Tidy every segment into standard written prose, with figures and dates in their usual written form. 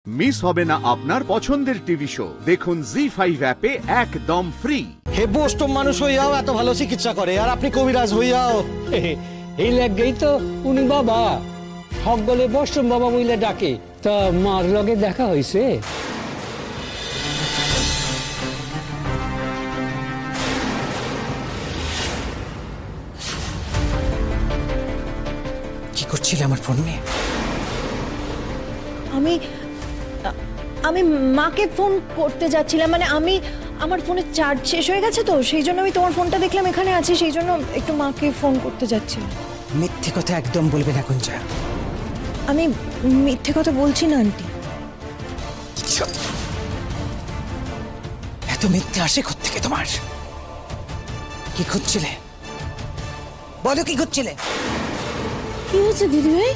Miss হবে না আপনার পছন্দের টিভি শো। দেখুন জি5 অ্যাপে একদম ফ্রি। হেবস্ট মানুষ হইয়াও এত ভালো চিকিৎসা করে, আর আপনি কবিরাজ হইয়াও। এই লাগেই তো উনি বাবা সকলে বৈষ্ণব বাবা বইলে ডাকে। তা মার লগে দেখা হয়েছে? কি করছিলে আমার ফোন নিয়ে? আমি মাকে ফোন করতে যাচ্ছিলাম, মানে আমার ফোনে চার্জ শেষ হয়ে গেছে, তো সেই জন্য আমি তোমার ফোনটা দেখলাম এখানে আছে, সেই জন্য একটু মাকে ফোন করতে যাচ্ছিলাম। মিথ্যে কথা একদম বলবে না গুঞ্জা। আমি মিথ্যে কথা বলছি না আন্টি। এত মিথ্যে আসে কোত্থেকে তোমার? কি খুঁজছিলে বলো, কি খুঁজছিলে? কি হয়েছে দিদি ভাই?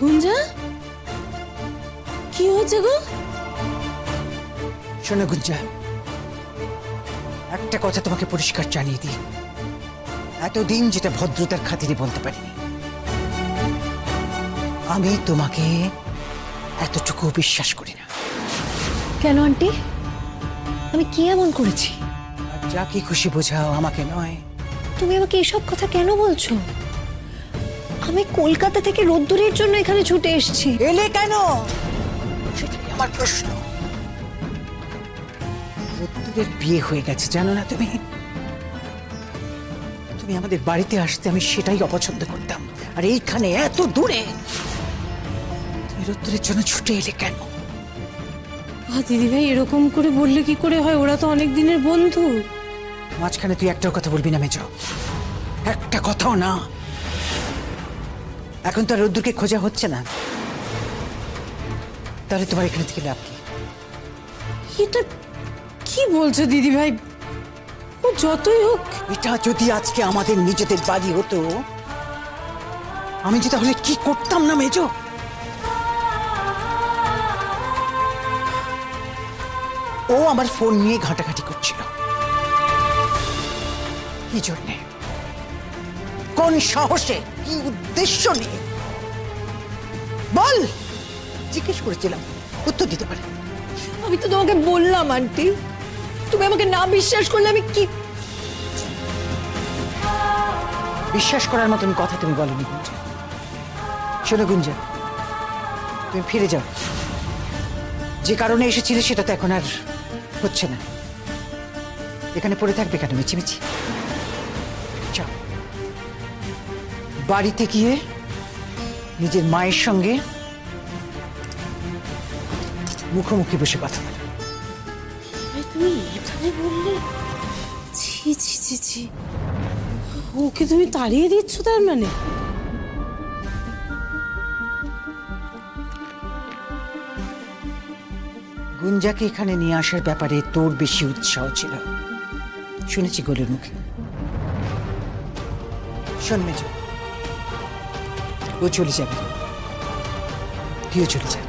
গুঞ্জা কি হয়েছে গো? শোনো গুঞ্জা, একটা কথা তোমাকে পরিষ্কার জানিয়ে দিই, এতদিন যেটা ভদ্রতার খাতিরে বলতে পারিনি, আমি তোমাকে এতটুকু বিশ্বাস করি না। কেন আন্টি? আমি কি এমন করেছি? আর যা কি খুশি বোঝাও, আমাকে নয়। তুমি আমাকে এসব কথা কেন বলছো? আমি কলকাতা থেকে রোদ্দুরের জন্য এখানে ছুটে এসেছি। এলে কেন সেটাই আমার প্রশ্ন। রোদ্দুরের বিয়ে হয়ে গেছে জানো না তুমি? তুমি আমাদের বাড়িতে আসতে আমি সেটাই অপছন্দ করতাম, আর এইখানে এত দূরে তুমি রোদ্দুরের জন্য ছুটে এলে কেন? দিদি ভাই এরকম করে বললে কি করে হয়? ওরা তো অনেক দিনের বন্ধু। মাঝখানে তুই একটাও কথা বলবি না মেজো, একটা কথাও না। এখন তো আর রোদ্দুরকে খোঁজা হচ্ছে না, তাহলে তোমার এখানে থেকে লাভ কি? এটা কি বলছো দিদি ভাই? ও যতই হোক, এটা যদি আজকে আমাদের নিজেদের বাড়ি হতো, আমি যে তাহলে কি করতাম না মেজো? ও আমার ফোন নিয়ে ঘাটাঘাটি করছিল, কি জন্যে, কোন সাহসে, কি উদ্দেশ্য নিয়ে বল? জিজ্ঞেস করেছিলাম, উত্তর দিতে পারে। আমি তো তোমাকে বললাম আন্টি, তুমি আমাকে না বিশ্বাস করলে আমি কি? বিশ্বাস করার মতন কথা তুমি বলনি গুঞ্জা। শোনো গুঞ্জা, তুমি ফিরে যাও। যে কারণে এসেছিলে সেটা তো এখন আর হচ্ছে না। এখানে পড়ে থাকবে কেন মিছিমিছি? যাও, বাড়িতে গিয়ে নিজের মায়ের সঙ্গে মুখোমুখি বসে কথা বলো। তুমি এখানে বললে? ছি ছি ছি ছি, ওকে তুমি তাড়িয়ে দিচ্ছ তার মানে? গুঞ্জাকে এখানে নিয়ে আসার ব্যাপারে তোর বেশি উৎসাহ ছিল শুনেছি গোলের মুখে। শোন মেজো, ও চলে যাবে, তুইও চলে যাবে।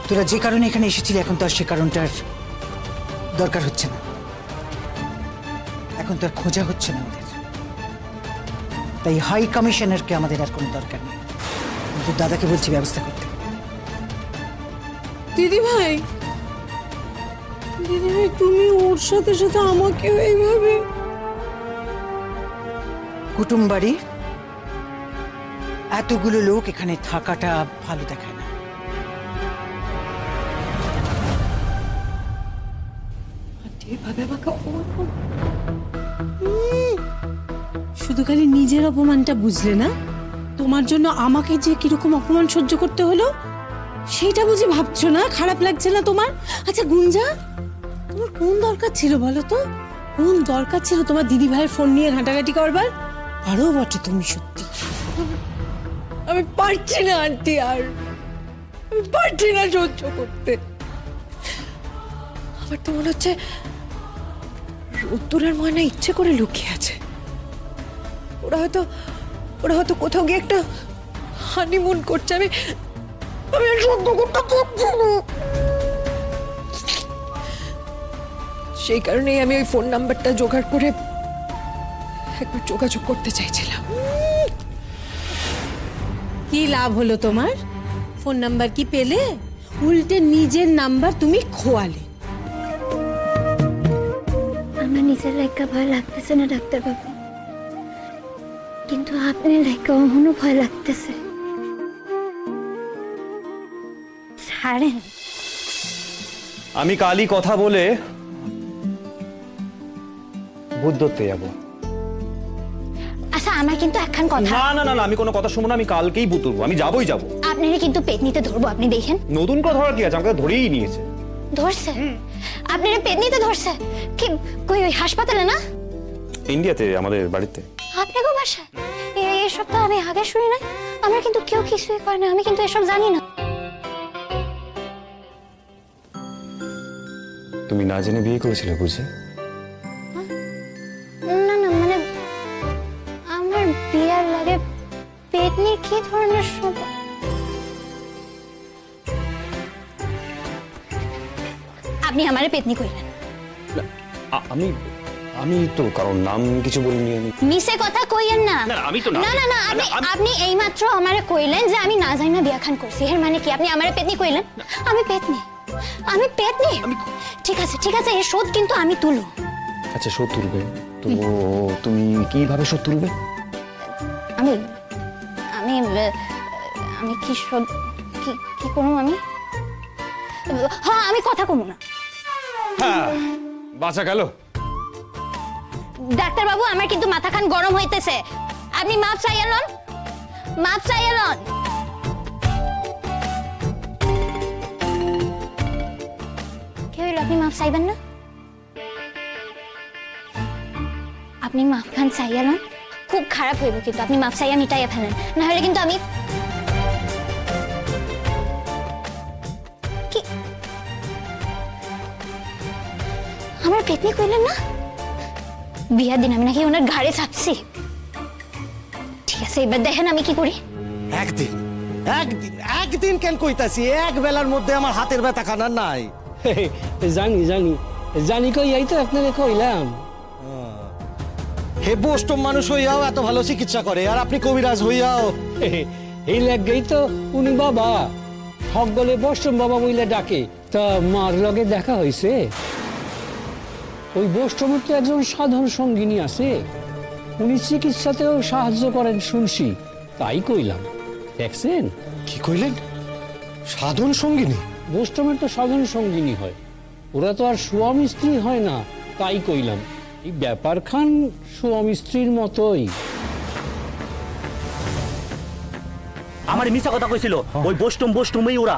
তোরা যে কারণে এখানে এসেছিলি এখন তো আর সে কারণটার দরকার হচ্ছে না, এখন তো আর খোঁজা হচ্ছে না ওদের। তাই হাই কমিশনারকে আমাদের আর কোনো দরকার নেই, কিন্তু দাদাকে বলছি ব্যবস্থা করতে। দিদি ভাই, দিদি ভাই তুমি ওর সাথে সাথে আমাকেও এইভাবে? কুটুম বাড়ি, এতগুলো লোক এখানে থাকাটা ভালো দেখায় না। শুধু খালি নিজের অপমানটা বুঝলে না, তোমার জন্য আমাকে যে কিরকম অপমান সহ্য করতে হলো সেইটা বুঝে ভাবছো না? খারাপ লাগছে না তোমার? আচ্ছা গুঞ্জা, তোমার কোন দরকার ছিল বলো তো? কোন দরকার ছিল তোমার দিদি ভাইয়ের ফোন নিয়ে ঘাটাঘাটি করবার? আরো বটে তুমি, সত্যি আমি পারছি না আন্টি, আর আমি পারছি না সহ্য করতে। আমার তো মনে হচ্ছে রোদ্দুরের ময়না ইচ্ছে করে লুকিয়ে আছে। ওরা হয়তো কোথাও গিয়ে একটা হানিমুন করছে। আমি সহ্য করতে পারছি না। সেই কারণেই আমি ওই ফোন নাম্বারটা জোগাড় করে একবার যোগাযোগ করতে চাইছিলাম। কি লাভ হলো তোমার? ফোন নাম্বার কি পেলে? উল্টে নিজের নাম্বার তুমি খোয়ালে। আমার নিজের লাইকা ভয় লাগতেছে না ডাক্তারবাবু, কিন্তু আপনি লাইকা অহনো ভয় লাগতেছে। ছাড়েন। আমি কালই কথা বলে ভূত ধরতে যাবো। আচ্ছা আমার কিন্তু একখান কথা। না না না না, আমি কোনো কথা শুনবো না, আমি কালকেই ভূত ধরবো, আমি যাবোই যাবো। আপনারে কিন্তু পেতনিতে ধরবো, আপনি দেখেন। নতুন কথা ধরার কি আছে, আমাকে ধরেই নিয়েছে। ধরছে? আপনারে পেতনিতে ধরছে? কি কই ওই হাসপাতালে না? ইন্ডিয়াতে, আমাদের বাড়িতে। আপনাকেও বাসায়? এই সব তো আমি আগে শুনি নাই। আমার কিন্তু কেউ কিছুই করে না, আমি কিন্তু এসব জানি না। তুমি না জেনে বিয়ে করেছিলে বুঝি? না না, মানে আমার বিয়ার লাগে পেতনি কি ধরনের সব? আপনি আমারে পেতনি কইলেন? আমি আমি তো কারণ নাম কিছু বলিনি। আমি মিছে কথা কইয়েন না। না আমি তো না না না, আপনি এইমাত্র আমারে কইলেন যে আমি না জানি না বিয়া খান করছি। এর মানে কি আপনি আমারে পেতনি কইলেন? আমি পেতনি? আমি পেতনি? ঠিক আছে ঠিক আছে, এই শোধ কিন্তু আমি তুলব। আচ্ছা শোধ তুলবে তো? তুমি কিভাবে শোধ তুলবে? আমি আমি আমি কি শোধ কি কি করব? আমি হ্যাঁ আমি কথা কমু না। হ্যাঁ বাঁচা গেল। ডাক্তারবাবু আমার কিন্তু মাথাখান গরম হইতেছে, আপনি মাপ চাইয়েলন, মাপ চাইয়েলন। কে হইল? আপনি মাপ চাইবেন না? আপনি মাপ খান চাইয়েলন, খুব খারাপ হইব কিন্তু আপনি মাপ চাইয়া মিটাইয়া ফেলেন, না হলে কিন্তু আমি কি আমার পেতনি কইলেন না? বিয়ার দিন আমি নাকি ওনার ঘাড়ে চাপছি। ঠিক আছে এবার দেখেন আমি কি করি। একদিন একদিন একদিন কেন কইতাছি, এক বেলার মধ্যে আমার হাতের ব্যথা খানার নাই। জানি জানি জানি কই এই তো আপনারে কইলাম। হে বোস্টম মানুষ হইয়াও এত ভালো চিকিৎসা করে, আর আপনি কবিরাজ হইয়াও। এই লাগেই তো উনি বাবা সকলে বৈষ্ণব বাবা বইলে ডাকে। তা মার লগে দেখা হয়েছে? ওই বৈষ্ণবের তো একজন সাধারণ সঙ্গিনী আছে, উনি চিকিৎসাতেও সাহায্য করেন শুনছি, তাই কইলাম। দেখছেন? কি কইলেন? সাধন সঙ্গিনী? বৈষ্ণবের তো সাধারণ সঙ্গিনী হয়, ওরা তো আর স্বামী স্ত্রী হয় না, তাই কইলাম। এই ব্যাপার খান স্বামী স্ত্রীর মতোই। আমার মিছা কথা কইছিল, ওই বৈষ্ণবই ওরা।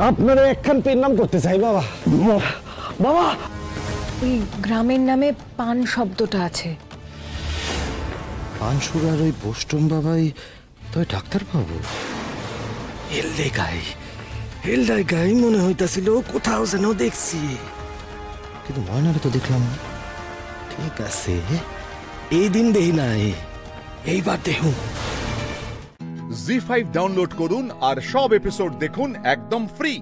আপনারা একখান পেন নাম করতে চাই বাবা। বাবা এই গ্রামের নামে পান শব্দটা আছে। পানসুর আর ওই বোস্টম বাবাই তো ডাক্তার বাবু। হেলদাই গাই মনে হইতাছিল কোথাও যেন দেখছি, কিন্তু ময়নারে তো দেখলাম না। ঠিক আছে এই দিন দেই নাই, এইবার দেখুন। জি5 ডাউনলোড করুন আর সব এপিসোড দেখুন একদম ফ্রি।